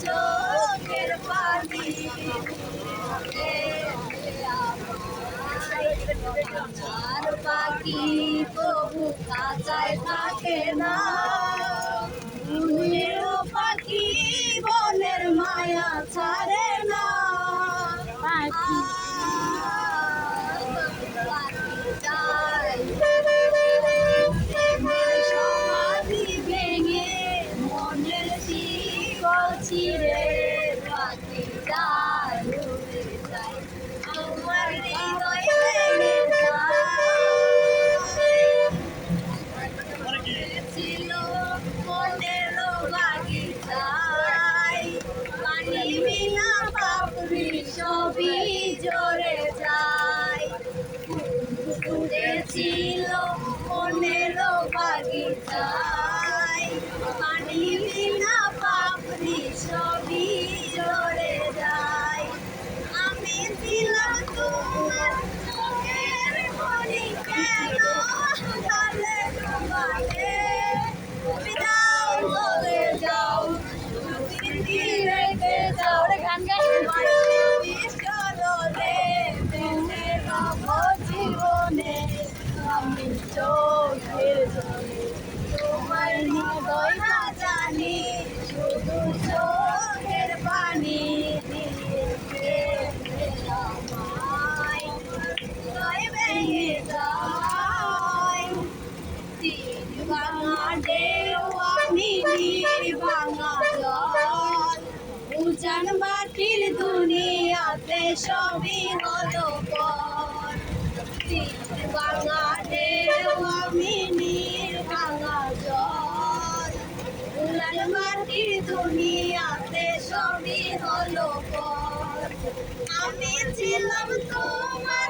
চোখের পানি আর পাখি তবু কাঁচায় থাকে না মনেরও পাখি বনের মায়া ছাড়ে না পাখি সমাধি ভেঙে মনের শিকল ছিঁড়ে পাখি যায় উড়ে যায় আমার হৃদয় ভেঙে ছিল মনের বাগিচায় পানি বিনা পাপড়ি সবই ঝরে যায় ছিল মনের বাগিচায় পানি বিনা পাপড়ি সবই ঝরে যায় আমি ছিলাম তোমার চোখের মনি কেন তাহলে তোমাকে বিদাও বলে যাও স্মৃতি রেখে যাও গান গাই চলরে বেঁচে রব জীবনে আমি চোখের জলে তোমার হৃদয় না জানি শুধু চোখের পানি দিয়ে আমায় হৃদয় ভেঙে যায় তীর ভাঙা ঢেউ আমি নীর ভাঙা জল উজান মাটির দুনিয়াতে সবই হলো পর তীর ভাঙা ঢেউ আমি নীর ভাঙা জল উজান মাটির দুনিয়াতে সবই হলো পর আমি ছিলাম তোমার